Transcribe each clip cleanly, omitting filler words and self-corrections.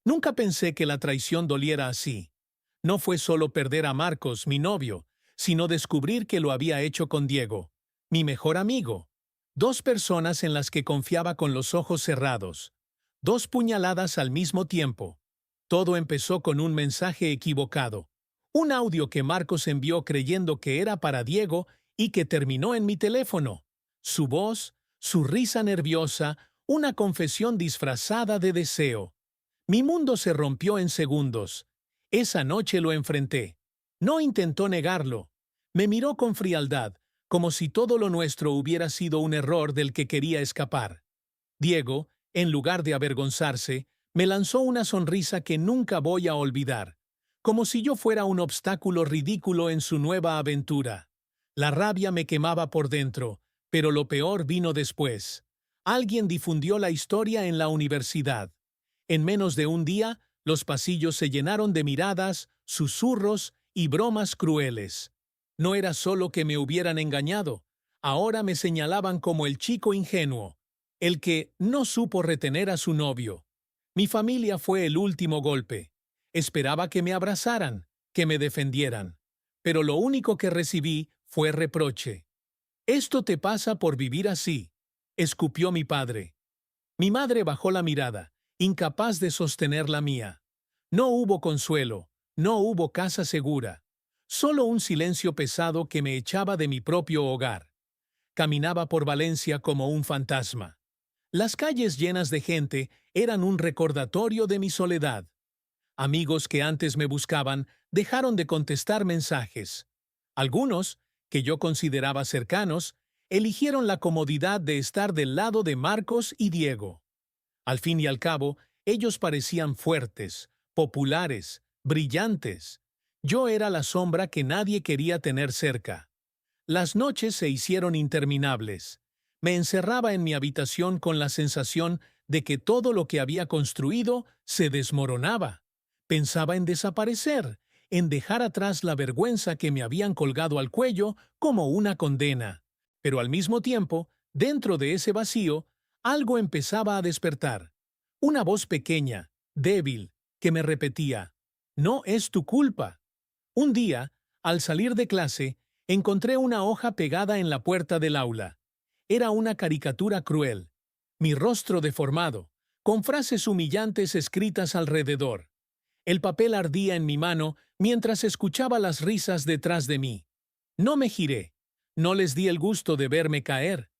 Nunca pensé que la traición doliera así. No fue solo perder a Marcos, mi novio, sino descubrir que lo había hecho con Diego, mi mejor amigo. Dos personas en las que confiaba con los ojos cerrados. Dos puñaladas al mismo tiempo. Todo empezó con un mensaje equivocado. Un audio que Marcos envió creyendo que era para Diego y que terminó en mi teléfono. Su voz, su risa nerviosa, una confesión disfrazada de deseo. Mi mundo se rompió en segundos. Esa noche lo enfrenté. No intentó negarlo. Me miró con frialdad, como si todo lo nuestro hubiera sido un error del que quería escapar. Diego, en lugar de avergonzarse, me lanzó una sonrisa que nunca voy a olvidar, como si yo fuera un obstáculo ridículo en su nueva aventura. La rabia me quemaba por dentro, pero lo peor vino después. Alguien difundió la historia en la universidad. En menos de un día, los pasillos se llenaron de miradas, susurros y bromas crueles. No era solo que me hubieran engañado, ahora me señalaban como el chico ingenuo, el que no supo retener a su novio. Mi familia fue el último golpe. Esperaba que me abrazaran, que me defendieran. Pero lo único que recibí fue reproche. «Esto te pasa por vivir así», escupió mi padre. Mi madre bajó la mirada, incapaz de sostener la mía. No hubo consuelo, no hubo casa segura. Solo un silencio pesado que me echaba de mi propio hogar. Caminaba por Valencia como un fantasma. Las calles llenas de gente eran un recordatorio de mi soledad. Amigos que antes me buscaban dejaron de contestar mensajes. Algunos, que yo consideraba cercanos, eligieron la comodidad de estar del lado de Marcos y Diego. Al fin y al cabo, ellos parecían fuertes, populares, brillantes. Yo era la sombra que nadie quería tener cerca. Las noches se hicieron interminables. Me encerraba en mi habitación con la sensación de que todo lo que había construido se desmoronaba. Pensaba en desaparecer, en dejar atrás la vergüenza que me habían colgado al cuello como una condena. Pero al mismo tiempo, dentro de ese vacío, algo empezaba a despertar. Una voz pequeña, débil, que me repetía: «No es tu culpa». Un día, al salir de clase, encontré una hoja pegada en la puerta del aula. Era una caricatura cruel. Mi rostro deformado, con frases humillantes escritas alrededor. El papel ardía en mi mano mientras escuchaba las risas detrás de mí. No me giré. No les di el gusto de verme caer.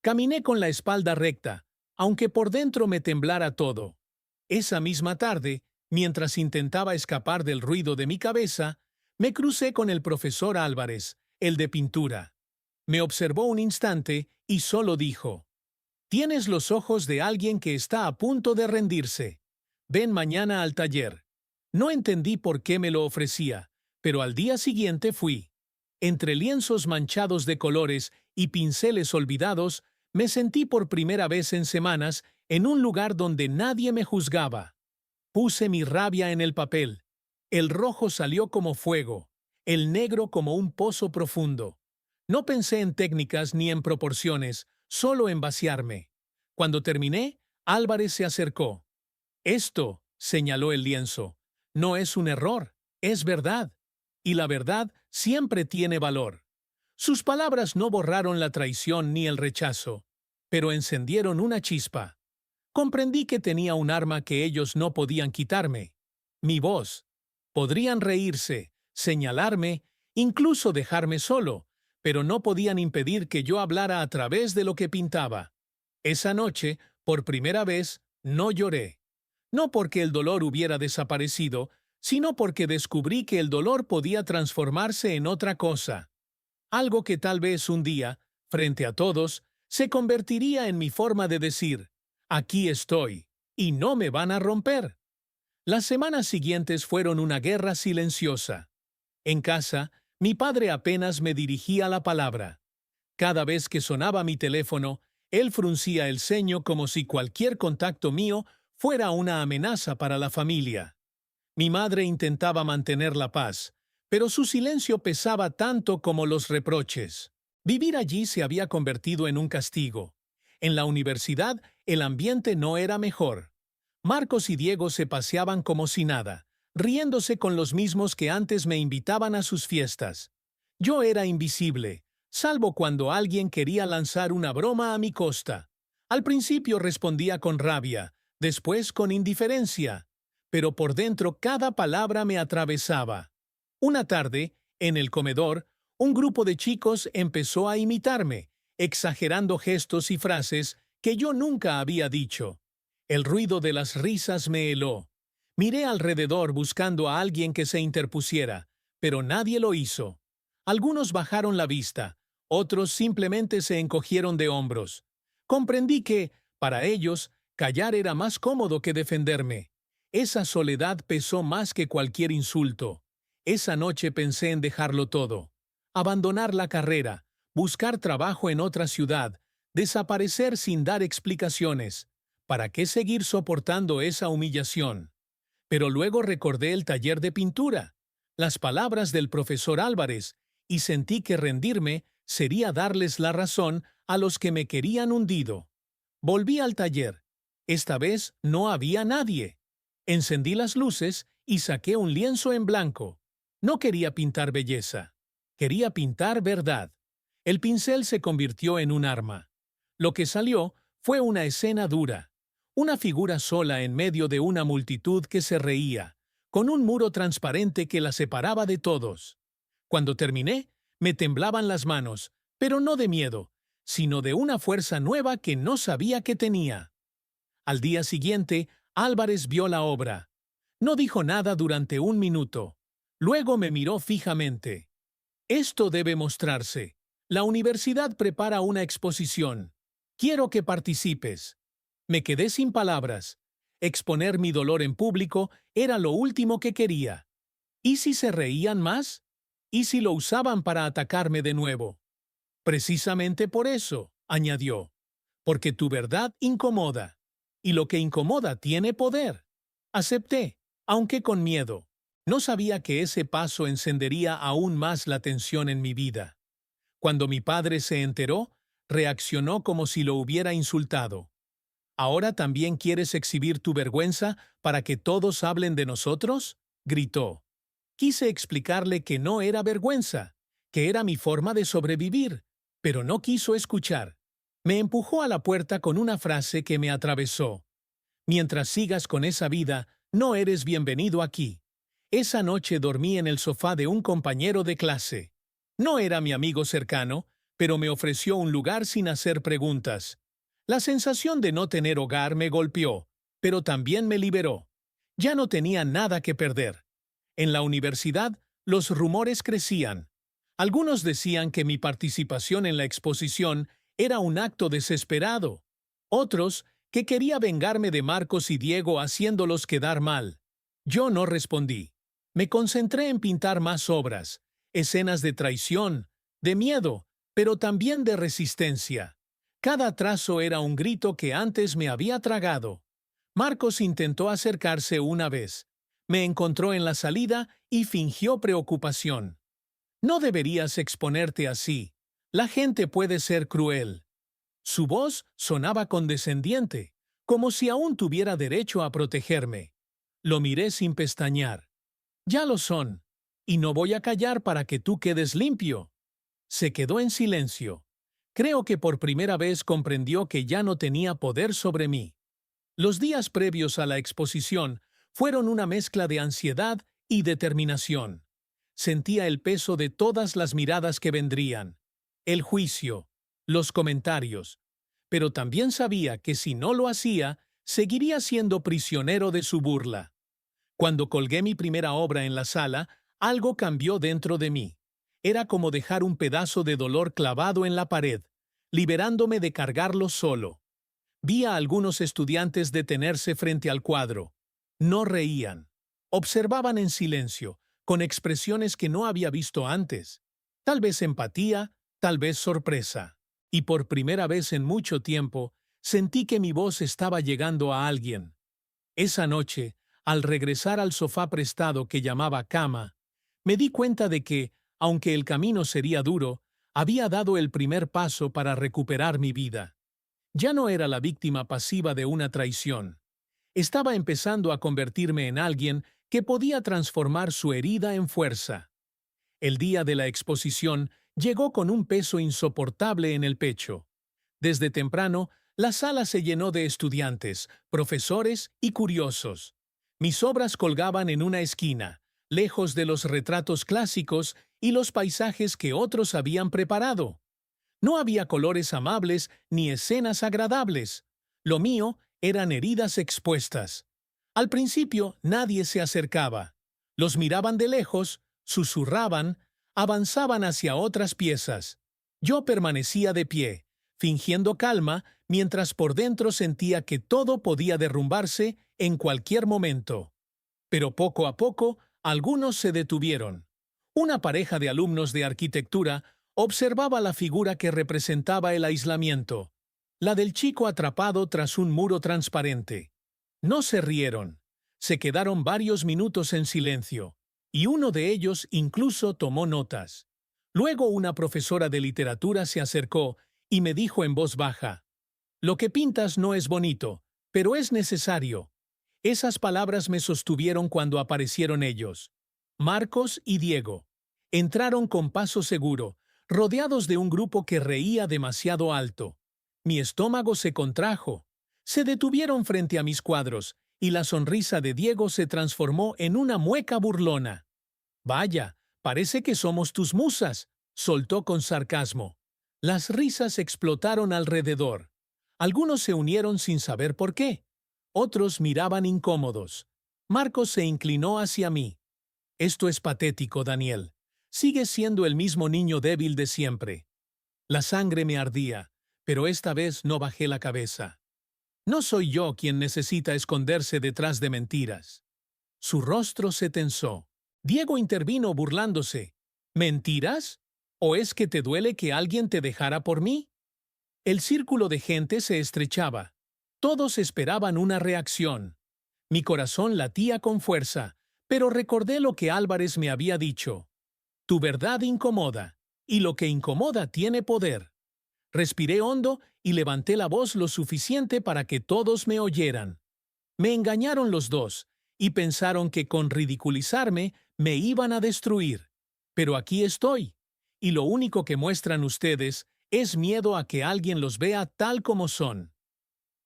Caminé con la espalda recta, aunque por dentro me temblara todo. Esa misma tarde, mientras intentaba escapar del ruido de mi cabeza, me crucé con el profesor Álvarez, el de pintura. Me observó un instante y solo dijo: «Tienes los ojos de alguien que está a punto de rendirse. Ven mañana al taller». No entendí por qué me lo ofrecía, pero al día siguiente fui. Entre lienzos manchados de colores y pinceles olvidados, me sentí por primera vez en semanas en un lugar donde nadie me juzgaba. Puse mi rabia en el papel. El rojo salió como fuego, el negro como un pozo profundo. No pensé en técnicas ni en proporciones, solo en vaciarme. Cuando terminé, Álvarez se acercó. «Esto», señaló el lienzo, «no es un error, es verdad. Y la verdad siempre tiene valor». Sus palabras no borraron la traición ni el rechazo, pero encendieron una chispa. Comprendí que tenía un arma que ellos no podían quitarme: mi voz. Podrían reírse, señalarme, incluso dejarme solo, pero no podían impedir que yo hablara a través de lo que pintaba. Esa noche, por primera vez, no lloré. No porque el dolor hubiera desaparecido, sino porque descubrí que el dolor podía transformarse en otra cosa. Algo que tal vez un día, frente a todos, se convertiría en mi forma de decir: «Aquí estoy, y no me van a romper». Las semanas siguientes fueron una guerra silenciosa. En casa, mi padre apenas me dirigía la palabra. Cada vez que sonaba mi teléfono, él fruncía el ceño como si cualquier contacto mío fuera una amenaza para la familia. Mi madre intentaba mantener la paz, pero su silencio pesaba tanto como los reproches. Vivir allí se había convertido en un castigo. En la universidad, el ambiente no era mejor. Marcos y Diego se paseaban como si nada, riéndose con los mismos que antes me invitaban a sus fiestas. Yo era invisible, salvo cuando alguien quería lanzar una broma a mi costa. Al principio respondía con rabia, después con indiferencia, pero por dentro cada palabra me atravesaba. Una tarde, en el comedor, un grupo de chicos empezó a imitarme, exagerando gestos y frases que yo nunca había dicho. El ruido de las risas me heló. Miré alrededor buscando a alguien que se interpusiera, pero nadie lo hizo. Algunos bajaron la vista, otros simplemente se encogieron de hombros. Comprendí que, para ellos, callar era más cómodo que defenderme. Esa soledad pesó más que cualquier insulto. Esa noche pensé en dejarlo todo. Abandonar la carrera, buscar trabajo en otra ciudad, desaparecer sin dar explicaciones. ¿Para qué seguir soportando esa humillación? Pero luego recordé el taller de pintura, las palabras del profesor Álvarez, y sentí que rendirme sería darles la razón a los que me querían hundido. Volví al taller. Esta vez no había nadie. Encendí las luces y saqué un lienzo en blanco. No quería pintar belleza. Quería pintar verdad. El pincel se convirtió en un arma. Lo que salió fue una escena dura. Una figura sola en medio de una multitud que se reía, con un muro transparente que la separaba de todos. Cuando terminé, me temblaban las manos, pero no de miedo, sino de una fuerza nueva que no sabía que tenía. Al día siguiente, Álvarez vio la obra. No dijo nada durante un minuto. Luego me miró fijamente. Esto debe mostrarse. La universidad prepara una exposición. Quiero que participes. Me quedé sin palabras. Exponer mi dolor en público era lo último que quería. ¿Y si se reían más? ¿Y si lo usaban para atacarme de nuevo? Precisamente por eso, añadió, porque tu verdad incomoda, y lo que incomoda tiene poder. Acepté, aunque con miedo. No sabía que ese paso encendería aún más la tensión en mi vida. Cuando mi padre se enteró, reaccionó como si lo hubiera insultado. ¿Ahora también quieres exhibir tu vergüenza para que todos hablen de nosotros? Gritó. Quise explicarle que no era vergüenza, que era mi forma de sobrevivir, pero no quiso escuchar. Me empujó a la puerta con una frase que me atravesó. Mientras sigas con esa vida, no eres bienvenido aquí. Esa noche dormí en el sofá de un compañero de clase. No era mi amigo cercano, pero me ofreció un lugar sin hacer preguntas. La sensación de no tener hogar me golpeó, pero también me liberó. Ya no tenía nada que perder. En la universidad, los rumores crecían. Algunos decían que mi participación en la exposición era un acto desesperado. Otros, que quería vengarme de Marcos y Diego haciéndolos quedar mal. Yo no respondí. Me concentré en pintar más obras, escenas de traición, de miedo, pero también de resistencia. Cada trazo era un grito que antes me había tragado. Marcos intentó acercarse una vez. Me encontró en la salida y fingió preocupación. No deberías exponerte así. La gente puede ser cruel. Su voz sonaba condescendiente, como si aún tuviera derecho a protegerme. Lo miré sin pestañear. Ya lo son. Y no voy a callar para que tú quedes limpio. Se quedó en silencio. Creo que por primera vez comprendió que ya no tenía poder sobre mí. Los días previos a la exposición fueron una mezcla de ansiedad y determinación. Sentía el peso de todas las miradas que vendrían, el juicio, los comentarios, pero también sabía que si no lo hacía, seguiría siendo prisionero de su burla. Cuando colgué mi primera obra en la sala, algo cambió dentro de mí. Era como dejar un pedazo de dolor clavado en la pared, liberándome de cargarlo solo. Vi a algunos estudiantes detenerse frente al cuadro. No reían. Observaban en silencio, con expresiones que no había visto antes. Tal vez empatía, tal vez sorpresa. Y por primera vez en mucho tiempo, sentí que mi voz estaba llegando a alguien. Esa noche, al regresar al sofá prestado que llamaba cama, me di cuenta de que, aunque el camino sería duro, había dado el primer paso para recuperar mi vida. Ya no era la víctima pasiva de una traición. Estaba empezando a convertirme en alguien que podía transformar su herida en fuerza. El día de la exposición llegó con un peso insoportable en el pecho. Desde temprano, la sala se llenó de estudiantes, profesores y curiosos. Mis obras colgaban en una esquina, lejos de los retratos clásicos y los paisajes que otros habían preparado. No había colores amables ni escenas agradables. Lo mío eran heridas expuestas. Al principio nadie se acercaba. Los miraban de lejos, susurraban, avanzaban hacia otras piezas. Yo permanecía de pie, fingiendo calma, mientras por dentro sentía que todo podía derrumbarse en cualquier momento. Pero poco a poco, algunos se detuvieron. Una pareja de alumnos de arquitectura observaba la figura que representaba el aislamiento, la del chico atrapado tras un muro transparente. No se rieron. Se quedaron varios minutos en silencio, y uno de ellos incluso tomó notas. Luego una profesora de literatura se acercó y me dijo en voz baja: «Lo que pintas no es bonito, pero es necesario». Esas palabras me sostuvieron cuando aparecieron ellos. Marcos y Diego. Entraron con paso seguro, rodeados de un grupo que reía demasiado alto. Mi estómago se contrajo. Se detuvieron frente a mis cuadros, y la sonrisa de Diego se transformó en una mueca burlona. «Vaya, parece que somos tus musas», soltó con sarcasmo. Las risas explotaron alrededor. Algunos se unieron sin saber por qué. Otros miraban incómodos. Marcos se inclinó hacia mí. «Esto es patético, Daniel. Sigues siendo el mismo niño débil de siempre». La sangre me ardía, pero esta vez no bajé la cabeza. No soy yo quien necesita esconderse detrás de mentiras. Su rostro se tensó. Diego intervino burlándose. «¿Mentiras? ¿O es que te duele que alguien te dejara por mí?» El círculo de gente se estrechaba. Todos esperaban una reacción. Mi corazón latía con fuerza, pero recordé lo que Álvarez me había dicho. Tu verdad incomoda, y lo que incomoda tiene poder. Respiré hondo y levanté la voz lo suficiente para que todos me oyeran. Me engañaron los dos, y pensaron que con ridiculizarme me iban a destruir. Pero aquí estoy, y lo único que muestran ustedes es miedo a que alguien los vea tal como son.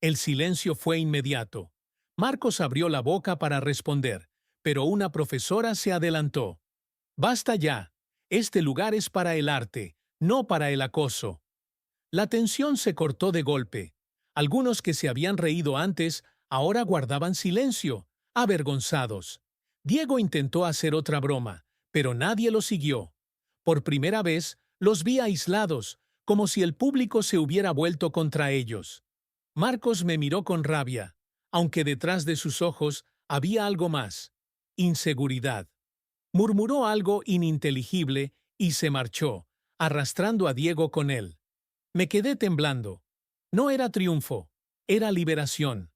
El silencio fue inmediato. Marcos abrió la boca para responder, pero una profesora se adelantó. «Basta ya. Este lugar es para el arte, no para el acoso». La tensión se cortó de golpe. Algunos que se habían reído antes ahora guardaban silencio, avergonzados. Diego intentó hacer otra broma, pero nadie lo siguió. Por primera vez, los vi aislados, como si el público se hubiera vuelto contra ellos. Marcos me miró con rabia, aunque detrás de sus ojos había algo más: inseguridad. Murmuró algo ininteligible y se marchó, arrastrando a Diego con él. Me quedé temblando. No era triunfo, era liberación.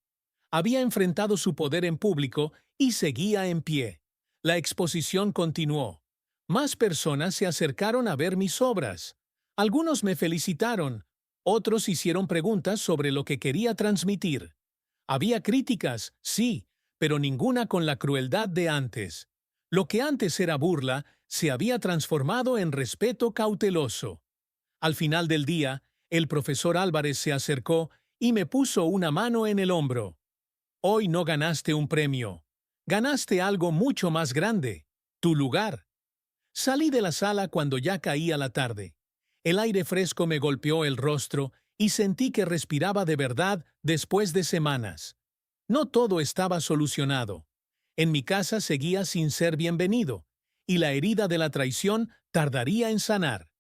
Había enfrentado su poder en público y seguía en pie. La exposición continuó. Más personas se acercaron a ver mis obras. Algunos me felicitaron, otros hicieron preguntas sobre lo que quería transmitir. Había críticas, sí, pero ninguna con la crueldad de antes. Lo que antes era burla se había transformado en respeto cauteloso. Al final del día, el profesor Álvarez se acercó y me puso una mano en el hombro. «Hoy no ganaste un premio. Ganaste algo mucho más grande: tu lugar». Salí de la sala cuando ya caía la tarde. El aire fresco me golpeó el rostro y sentí que respiraba de verdad después de semanas. No todo estaba solucionado. En mi casa seguía sin ser bienvenido, y la herida de la traición tardaría en sanar.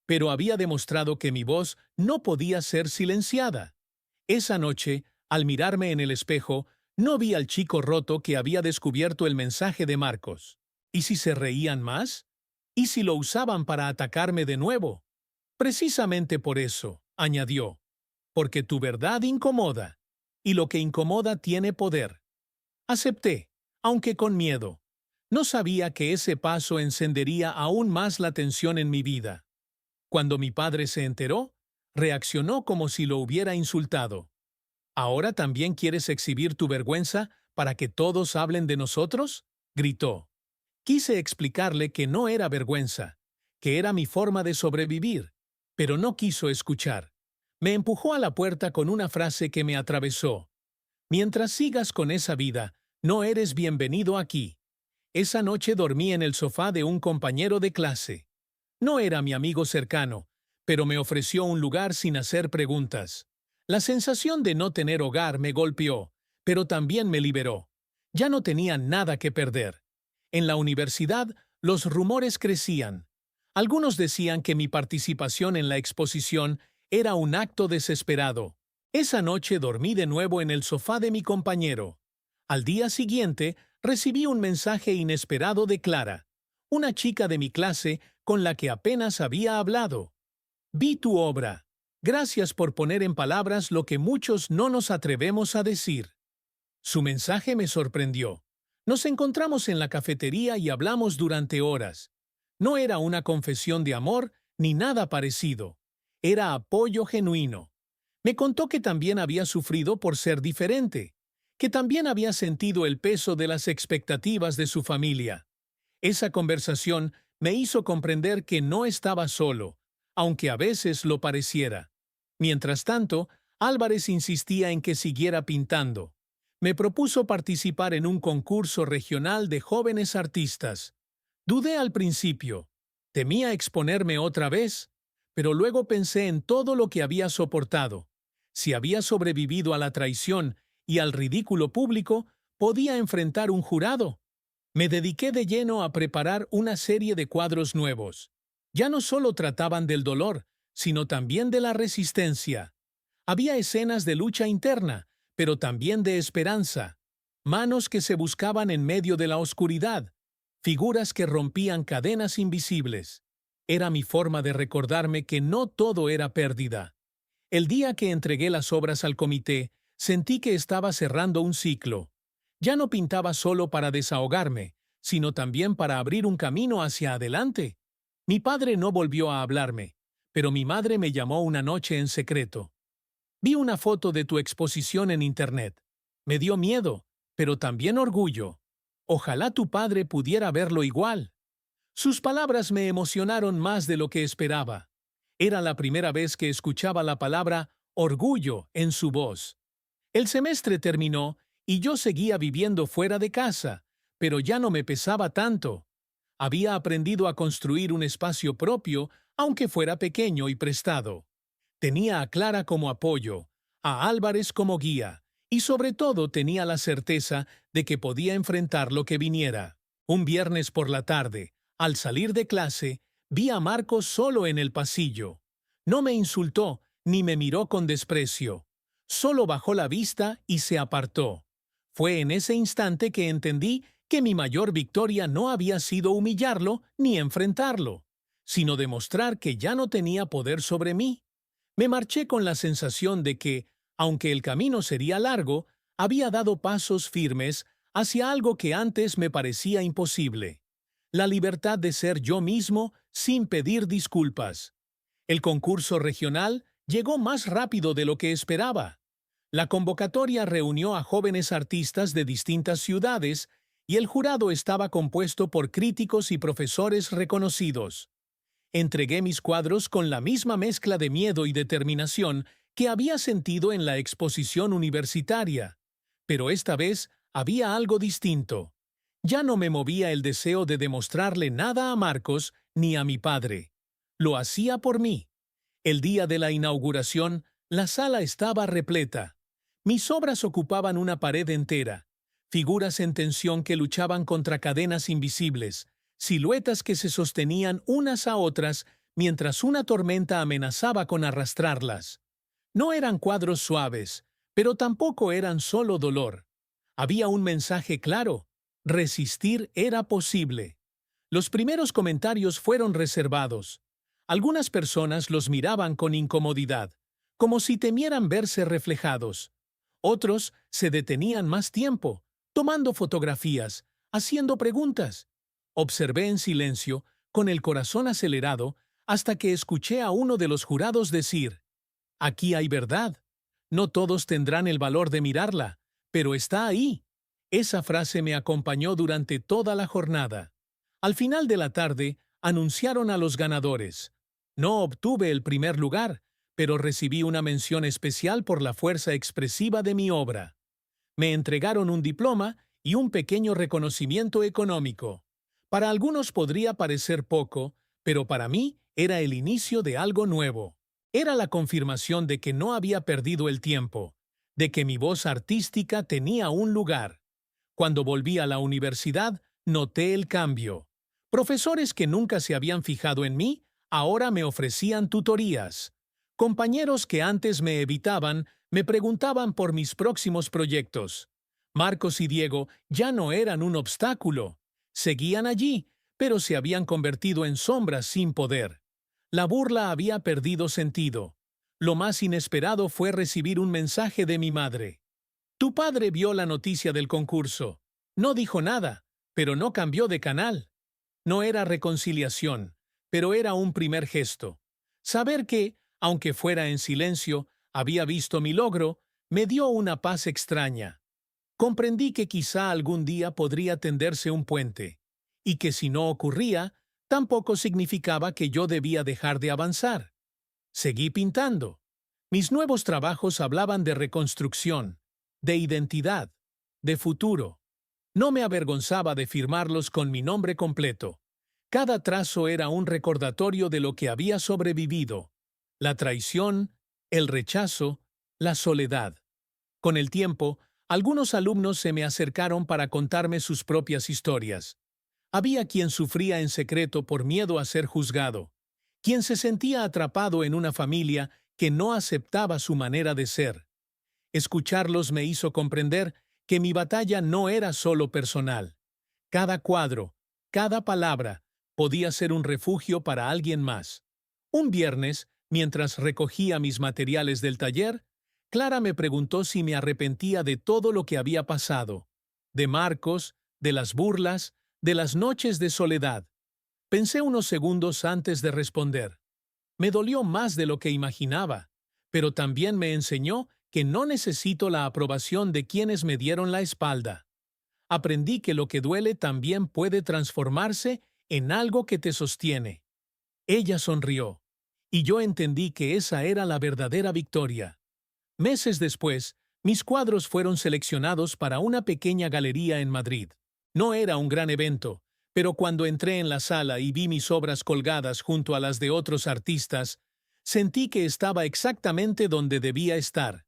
Pero había demostrado que mi voz no podía ser silenciada. Esa noche, al mirarme en el espejo, no vi al chico roto que había descubierto el mensaje de Marcos. ¿Y si se reían más? ¿Y si lo usaban para atacarme de nuevo? Precisamente por eso, añadió, porque tu verdad incomoda, y lo que incomoda tiene poder. Acepté, aunque con miedo. No sabía que ese paso encendería aún más la tensión en mi vida. Cuando mi padre se enteró, reaccionó como si lo hubiera insultado. ¿Ahora también quieres exhibir tu vergüenza para que todos hablen de nosotros? Gritó. Quise explicarle que no era vergüenza, que era mi forma de sobrevivir, pero no quiso escuchar. Me empujó a la puerta con una frase que me atravesó. Mientras sigas con esa vida, no eres bienvenido aquí. Esa noche dormí en el sofá de un compañero de clase. No era mi amigo cercano, pero me ofreció un lugar sin hacer preguntas. La sensación de no tener hogar me golpeó, pero también me liberó. Ya no tenía nada que perder. En la universidad, los rumores crecían. Algunos decían que mi participación en la exposición era un acto desesperado. Esa noche dormí de nuevo en el sofá de mi compañero. Al día siguiente, recibí un mensaje inesperado de Clara, una chica de mi clase con la que apenas había hablado. Vi tu obra. Gracias por poner en palabras lo que muchos no nos atrevemos a decir. Su mensaje me sorprendió. Nos encontramos en la cafetería y hablamos durante horas. No era una confesión de amor ni nada parecido. Era apoyo genuino. Me contó que también había sufrido por ser diferente, que también había sentido el peso de las expectativas de su familia. Esa conversación me hizo comprender que no estaba solo, aunque a veces lo pareciera. Mientras tanto, Álvarez insistía en que siguiera pintando. Me propuso participar en un concurso regional de jóvenes artistas. Dudé al principio. Temía exponerme otra vez, pero luego pensé en todo lo que había soportado. Si había sobrevivido a la traición y al ridículo público, podía enfrentar un jurado. Me dediqué de lleno a preparar una serie de cuadros nuevos. Ya no solo trataban del dolor, sino también de la resistencia. Había escenas de lucha interna, pero también de esperanza. Manos que se buscaban en medio de la oscuridad. Figuras que rompían cadenas invisibles. Era mi forma de recordarme que no todo era pérdida. El día que entregué las obras al comité, sentí que estaba cerrando un ciclo. Ya no pintaba solo para desahogarme, sino también para abrir un camino hacia adelante. Mi padre no volvió a hablarme, pero mi madre me llamó una noche en secreto. Vi una foto de tu exposición en Internet. Me dio miedo, pero también orgullo. Ojalá tu padre pudiera verlo igual. Sus palabras me emocionaron más de lo que esperaba. Era la primera vez que escuchaba la palabra orgullo en su voz. El semestre terminó y yo seguía viviendo fuera de casa, pero ya no me pesaba tanto. Había aprendido a construir un espacio propio, aunque fuera pequeño y prestado. Tenía a Clara como apoyo, a Álvarez como guía, y sobre todo tenía la certeza de que podía enfrentar lo que viniera. Un viernes por la tarde, al salir de clase, vi a Marcos solo en el pasillo. No me insultó ni me miró con desprecio. Solo bajó la vista y se apartó. Fue en ese instante que entendí que mi mayor victoria no había sido humillarlo ni enfrentarlo, sino demostrar que ya no tenía poder sobre mí. Me marché con la sensación de que, aunque el camino sería largo, había dado pasos firmes hacia algo que antes me parecía imposible. La libertad de ser yo mismo sin pedir disculpas. El concurso regional llegó más rápido de lo que esperaba. La convocatoria reunió a jóvenes artistas de distintas ciudades y el jurado estaba compuesto por críticos y profesores reconocidos. Entregué mis cuadros con la misma mezcla de miedo y determinación que había sentido en la exposición universitaria. Pero esta vez había algo distinto. Ya no me movía el deseo de demostrarle nada a Marcos ni a mi padre. Lo hacía por mí. El día de la inauguración, la sala estaba repleta. Mis obras ocupaban una pared entera. Figuras en tensión que luchaban contra cadenas invisibles, siluetas que se sostenían unas a otras mientras una tormenta amenazaba con arrastrarlas. No eran cuadros suaves, pero tampoco eran solo dolor. Había un mensaje claro: resistir era posible. Los primeros comentarios fueron reservados. Algunas personas los miraban con incomodidad, como si temieran verse reflejados. Otros se detenían más tiempo, tomando fotografías, haciendo preguntas. Observé en silencio, con el corazón acelerado, hasta que escuché a uno de los jurados decir: «Aquí hay verdad. No todos tendrán el valor de mirarla, pero está ahí. Esa frase me acompañó durante toda la jornada. Al final de la tarde, anunciaron a los ganadores. No obtuve el primer lugar, pero recibí una mención especial por la fuerza expresiva de mi obra. Me entregaron un diploma y un pequeño reconocimiento económico. Para algunos podría parecer poco, pero para mí era el inicio de algo nuevo. Era la confirmación de que no había perdido el tiempo, de que mi voz artística tenía un lugar. Cuando volví a la universidad, noté el cambio. Profesores que nunca se habían fijado en mí, ahora me ofrecían tutorías. Compañeros que antes me evitaban, me preguntaban por mis próximos proyectos. Marcos y Diego ya no eran un obstáculo. Seguían allí, pero se habían convertido en sombras sin poder. La burla había perdido sentido. Lo más inesperado fue recibir un mensaje de mi madre. Tu padre vio la noticia del concurso. No dijo nada, pero no cambió de canal. No era reconciliación, pero era un primer gesto. Saber que, aunque fuera en silencio, había visto mi logro, me dio una paz extraña. Comprendí que quizá algún día podría tenderse un puente, y que si no ocurría, tampoco significaba que yo debía dejar de avanzar. Seguí pintando. Mis nuevos trabajos hablaban de reconstrucción, de identidad, de futuro. No me avergonzaba de firmarlos con mi nombre completo. Cada trazo era un recordatorio de lo que había sobrevivido: la traición, el rechazo, la soledad. Con el tiempo, algunos alumnos se me acercaron para contarme sus propias historias. Había quien sufría en secreto por miedo a ser juzgado, quien se sentía atrapado en una familia que no aceptaba su manera de ser. Escucharlos me hizo comprender que mi batalla no era solo personal. Cada cuadro, cada palabra, podía ser un refugio para alguien más. Un viernes, mientras recogía mis materiales del taller, Clara me preguntó si me arrepentía de todo lo que había pasado, de Marcos, de las burlas, de las noches de soledad. Pensé unos segundos antes de responder. Me dolió más de lo que imaginaba, pero también me enseñó que no necesito la aprobación de quienes me dieron la espalda. Aprendí que lo que duele también puede transformarse en algo que te sostiene. Ella sonrió, y yo entendí que esa era la verdadera victoria. Meses después, mis cuadros fueron seleccionados para una pequeña galería en Madrid. No era un gran evento, pero cuando entré en la sala y vi mis obras colgadas junto a las de otros artistas, sentí que estaba exactamente donde debía estar.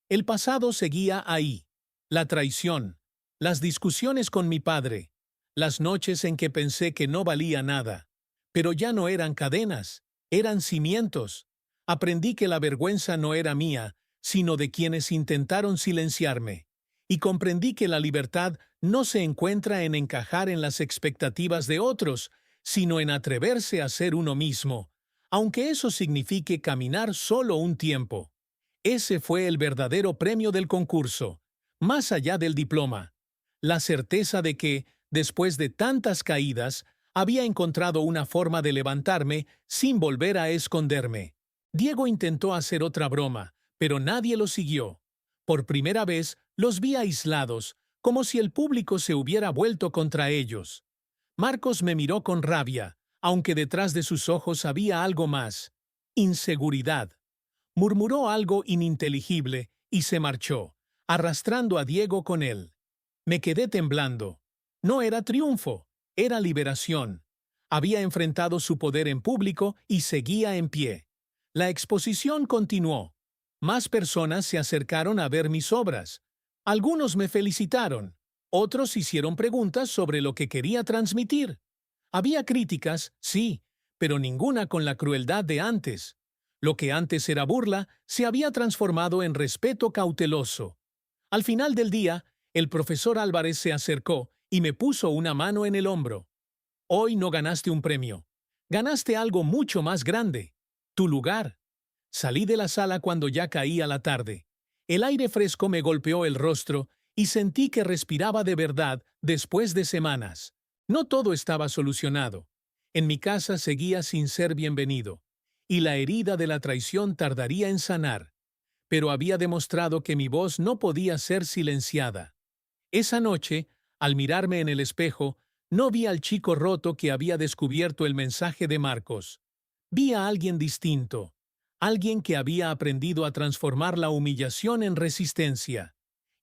El pasado seguía ahí: la traición, las discusiones con mi padre, las noches en que pensé que no valía nada. Pero ya no eran cadenas, eran cimientos. Aprendí que la vergüenza no era mía, sino de quienes intentaron silenciarme. Y comprendí que la libertad no se encuentra en encajar en las expectativas de otros, sino en atreverse a ser uno mismo, aunque eso signifique caminar solo un tiempo. Ese fue el verdadero premio del concurso, más allá del diploma. La certeza de que, después de tantas caídas, había encontrado una forma de levantarme sin volver a esconderme. Diego intentó hacer otra broma, pero nadie lo siguió. Por primera vez, los vi aislados, como si el público se hubiera vuelto contra ellos. Marcos me miró con rabia, aunque detrás de sus ojos había algo más: inseguridad. Murmuró algo ininteligible y se marchó, arrastrando a Diego con él. Me quedé temblando. No era triunfo, era liberación. Había enfrentado su poder en público y seguía en pie. La exposición continuó. Más personas se acercaron a ver mis obras. Algunos me felicitaron, otros hicieron preguntas sobre lo que quería transmitir. Había críticas, sí, pero ninguna con la crueldad de antes. Lo que antes era burla se había transformado en respeto cauteloso. Al final del día, el profesor Álvarez se acercó y me puso una mano en el hombro. Hoy no ganaste un premio. Ganaste algo mucho más grande: tu lugar. Salí de la sala cuando ya caía la tarde. El aire fresco me golpeó el rostro y sentí que respiraba de verdad después de semanas. No todo estaba solucionado. En mi casa seguía sin ser bienvenido, y la herida de la traición tardaría en sanar. pero había demostrado que mi voz no podía ser silenciada. Esa noche, al mirarme en el espejo, no vi al chico roto que había descubierto el mensaje de Marcos. Vi a alguien distinto, alguien que había aprendido a transformar la humillación en resistencia.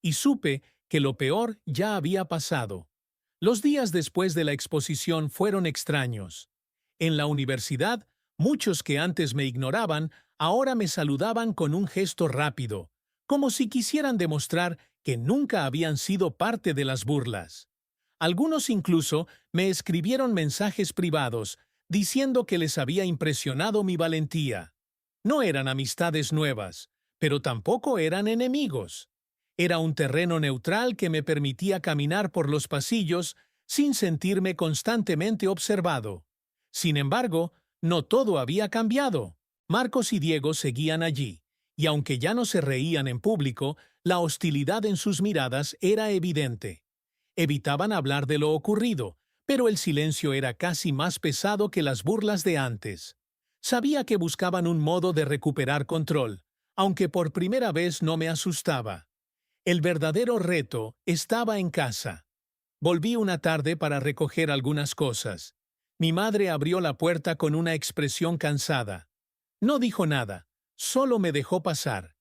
Y supe que lo peor ya había pasado. Los días después de la exposición fueron extraños. En la universidad, muchos que antes me ignoraban, ahora me saludaban con un gesto rápido, como si quisieran demostrar que nunca habían sido parte de las burlas. Algunos incluso me escribieron mensajes privados, diciendo que les había impresionado mi valentía. No eran amistades nuevas, pero tampoco eran enemigos. Era un terreno neutral que me permitía caminar por los pasillos sin sentirme constantemente observado. Sin embargo, no todo había cambiado. Marcos y Diego seguían allí, y aunque ya no se reían en público, la hostilidad en sus miradas era evidente. Evitaban hablar de lo ocurrido, pero el silencio era casi más pesado que las burlas de antes. Sabía que buscaban un modo de recuperar control, aunque por primera vez no me asustaba. El verdadero reto estaba en casa. Volví una tarde para recoger algunas cosas. Mi madre abrió la puerta con una expresión cansada. No dijo nada, solo me dejó pasar.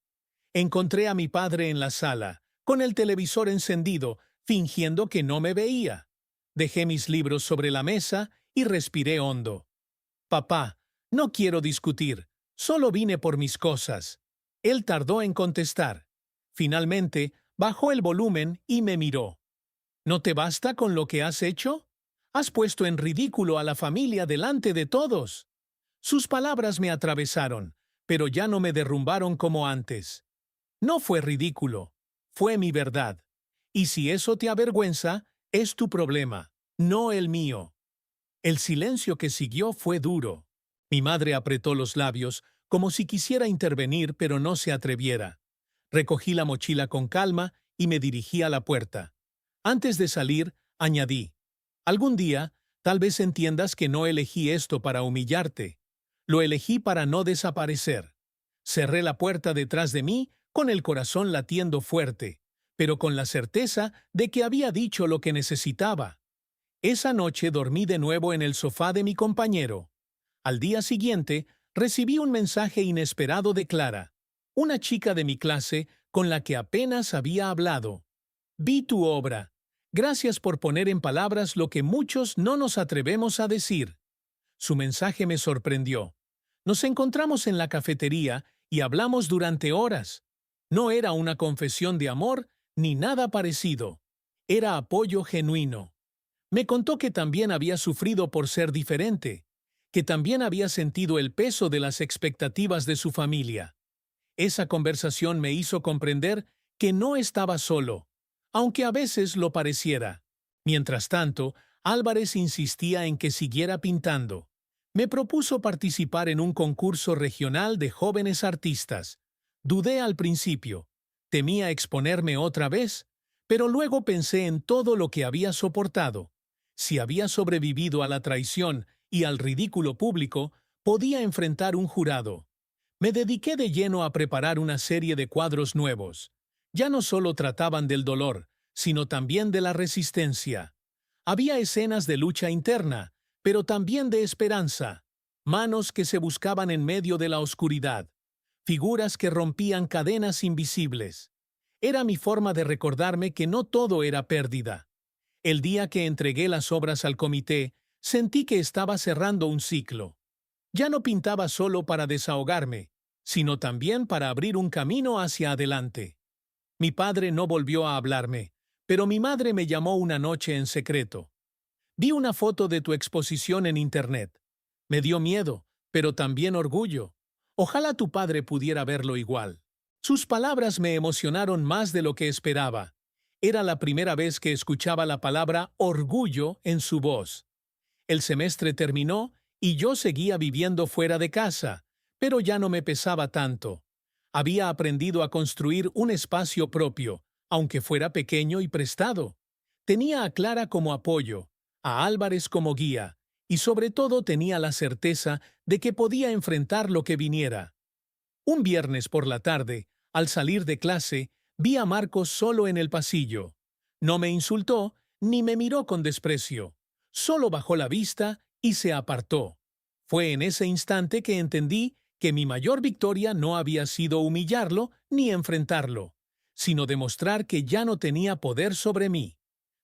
Encontré a mi padre en la sala, con el televisor encendido, fingiendo que no me veía. Dejé mis libros sobre la mesa y respiré hondo. Papá, no quiero discutir, solo vine por mis cosas. Él tardó en contestar. Finalmente, bajó el volumen y me miró. ¿No te basta con lo que has hecho? Has puesto en ridículo a la familia delante de todos. Sus palabras me atravesaron, pero ya no me derrumbaron como antes. No fue ridículo, fue mi verdad. Y si eso te avergüenza, es tu problema, no el mío. El silencio que siguió fue duro. Mi madre apretó los labios, como si quisiera intervenir, pero no se atreviera. Recogí la mochila con calma y me dirigí a la puerta. Antes de salir, añadí: algún día, tal vez entiendas que no elegí esto para humillarte. Lo elegí para no desaparecer. Cerré la puerta detrás de mí, con el corazón latiendo fuerte, pero con la certeza de que había dicho lo que necesitaba. Esa noche dormí de nuevo en el sofá de mi compañero. Al día siguiente, recibí un mensaje inesperado de Clara, una chica de mi clase con la que apenas había hablado. Vi tu obra. Gracias por poner en palabras lo que muchos no nos atrevemos a decir. Su mensaje me sorprendió. Nos encontramos en la cafetería y hablamos durante horas. No era una confesión de amor ni nada parecido. Era apoyo genuino. Me contó que también había sufrido por ser diferente, que también había sentido el peso de las expectativas de su familia. Esa conversación me hizo comprender que no estaba solo, aunque a veces lo pareciera. Mientras tanto, Álvarez insistía en que siguiera pintando. Me propuso participar en un concurso regional de jóvenes artistas. Dudé al principio. Temía exponerme otra vez, pero luego pensé en todo lo que había soportado. Si había sobrevivido a la traición y al ridículo público, podía enfrentar un jurado. Me dediqué de lleno a preparar una serie de cuadros nuevos. Ya no solo trataban del dolor, sino también de la resistencia. Había escenas de lucha interna, pero también de esperanza. Manos que se buscaban en medio de la oscuridad. Figuras que rompían cadenas invisibles. Era mi forma de recordarme que no todo era pérdida. El día que entregué las obras al comité, sentí que estaba cerrando un ciclo. Ya no pintaba solo para desahogarme, sino también para abrir un camino hacia adelante. Mi padre no volvió a hablarme, pero mi madre me llamó una noche en secreto. Vi una foto de tu exposición en internet. Me dio miedo, pero también orgullo. Ojalá tu padre pudiera verlo igual. Sus palabras me emocionaron más de lo que esperaba. Era la primera vez que escuchaba la palabra orgullo en su voz. El semestre terminó y yo seguía viviendo fuera de casa, pero ya no me pesaba tanto. Había aprendido a construir un espacio propio, aunque fuera pequeño y prestado. Tenía a Clara como apoyo, a Álvarez como guía, y sobre todo tenía la certeza de que podía enfrentar lo que viniera. Un viernes por la tarde, Al salir de clase, vi a Marcos solo en el pasillo. No me insultó ni me miró con desprecio. Solo bajó la vista y se apartó. Fue en ese instante que entendí que mi mayor victoria no había sido humillarlo ni enfrentarlo, sino demostrar que ya no tenía poder sobre mí.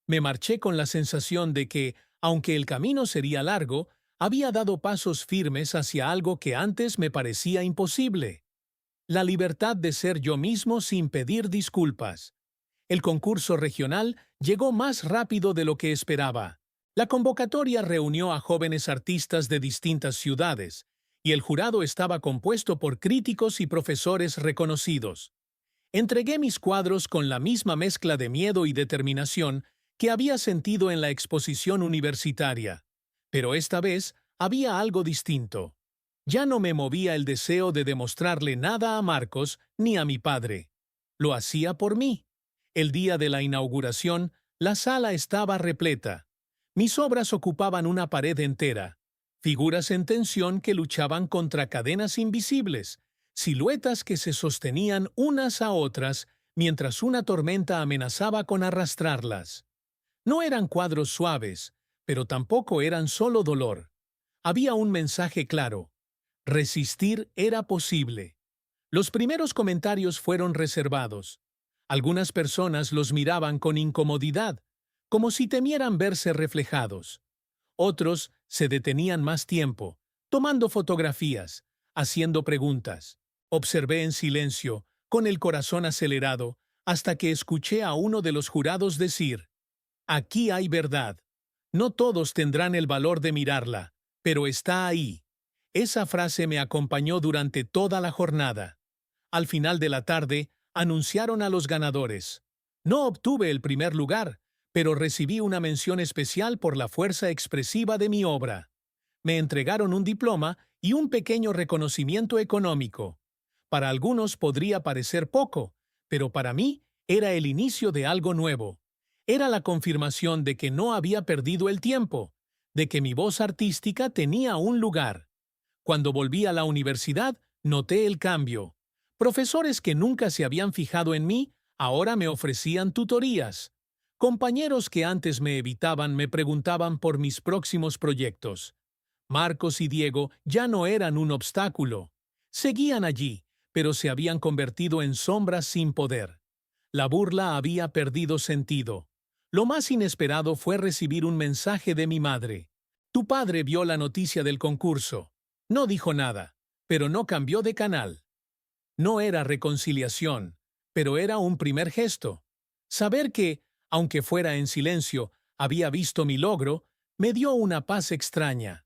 Me marché con la sensación de que, aunque el camino sería largo, había dado pasos firmes hacia algo que antes me parecía imposible. La libertad de ser yo mismo sin pedir disculpas. El concurso regional llegó más rápido de lo que esperaba. La convocatoria reunió a jóvenes artistas de distintas ciudades, y el jurado estaba compuesto por críticos y profesores reconocidos. Entregué mis cuadros con la misma mezcla de miedo y determinación que había sentido en la exposición universitaria. Pero esta vez había algo distinto. Ya no me movía el deseo de demostrarle nada a Marcos ni a mi padre. Lo hacía por mí. El día de la inauguración, la sala estaba repleta. Mis obras ocupaban una pared entera. Figuras en tensión que luchaban contra cadenas invisibles, siluetas que se sostenían unas a otras mientras una tormenta amenazaba con arrastrarlas. No eran cuadros suaves, pero tampoco eran solo dolor. Había un mensaje claro. Resistir era posible. Los primeros comentarios fueron reservados. Algunas personas los miraban con incomodidad, como si temieran verse reflejados. Otros se detenían más tiempo, tomando fotografías, haciendo preguntas. Observé en silencio, con el corazón acelerado, hasta que escuché a uno de los jurados decir: «Aquí hay verdad. No todos tendrán el valor de mirarla, pero está ahí». Esa frase me acompañó durante toda la jornada. Al final de la tarde, anunciaron a los ganadores. No obtuve el primer lugar, pero recibí una mención especial por la fuerza expresiva de mi obra. Me entregaron un diploma y un pequeño reconocimiento económico. Para algunos podría parecer poco, pero para mí era el inicio de algo nuevo. Era la confirmación de que no había perdido el tiempo, de que mi voz artística tenía un lugar. Cuando volví a la universidad, noté el cambio. Profesores que nunca se habían fijado en mí, ahora me ofrecían tutorías. Compañeros que antes me evitaban me preguntaban por mis próximos proyectos. Marcos y Diego ya no eran un obstáculo. Seguían allí, pero se habían convertido en sombras sin poder. La burla había perdido sentido. Lo más inesperado fue recibir un mensaje de mi madre. «Tu padre vio la noticia del concurso. No dijo nada, pero no cambió de canal». No era reconciliación, pero era un primer gesto. Saber que, aunque fuera en silencio, había visto mi logro, me dio una paz extraña.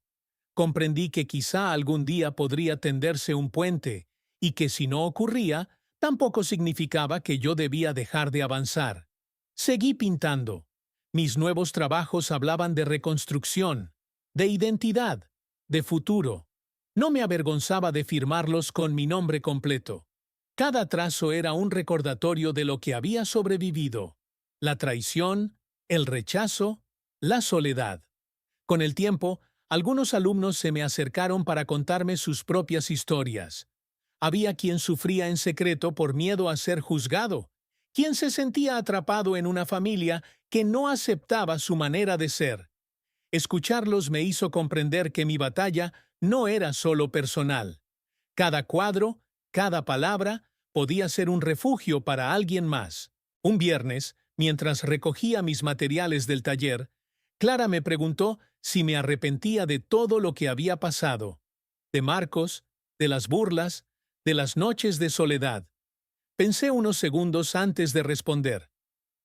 Comprendí que quizá algún día podría tenderse un puente, y que si no ocurría, tampoco significaba que yo debía dejar de avanzar. Seguí pintando. Mis nuevos trabajos hablaban de reconstrucción, de identidad, de futuro. No me avergonzaba de firmarlos con mi nombre completo. Cada trazo era un recordatorio de lo que había sobrevivido: la traición, el rechazo, la soledad. Con el tiempo, algunos alumnos se me acercaron para contarme sus propias historias. Había quien sufría en secreto por miedo a ser juzgado, quien se sentía atrapado en una familia que no aceptaba su manera de ser. Escucharlos me hizo comprender que mi batalla no era solo personal. Cada cuadro, cada palabra, podía ser un refugio para alguien más. Un viernes, mientras recogía mis materiales del taller, Clara me preguntó si me arrepentía de todo lo que había pasado, de Marcos, de las burlas, de las noches de soledad. Pensé unos segundos antes de responder.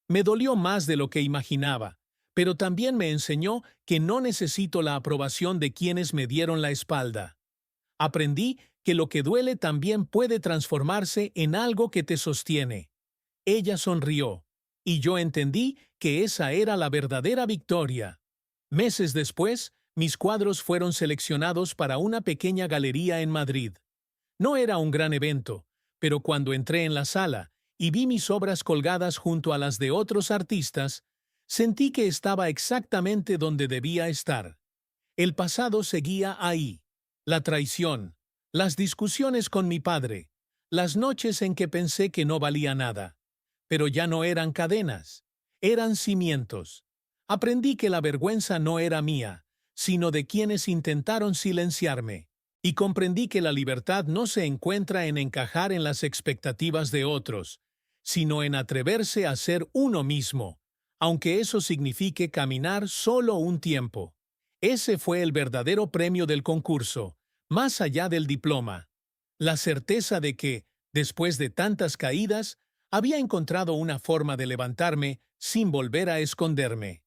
Me dolió más de lo que imaginaba, pero también me enseñó que no necesito la aprobación de quienes me dieron la espalda. Aprendí que lo que duele también puede transformarse en algo que te sostiene. Ella sonrió, y yo entendí que esa era la verdadera victoria. Meses después, mis cuadros fueron seleccionados para una pequeña galería en Madrid. No era un gran evento, pero cuando entré en la sala y vi mis obras colgadas junto a las de otros artistas, sentí que estaba exactamente donde debía estar. El pasado seguía ahí. La traición, las discusiones con mi padre, las noches en que pensé que no valía nada. Pero ya no eran cadenas, eran cimientos. Aprendí que la vergüenza no era mía, sino de quienes intentaron silenciarme. Y comprendí que la libertad no se encuentra en encajar en las expectativas de otros, sino en atreverse a ser uno mismo, aunque eso signifique caminar solo un tiempo. Ese fue el verdadero premio del concurso, más allá del diploma. La certeza de que, después de tantas caídas, había encontrado una forma de levantarme sin volver a esconderme.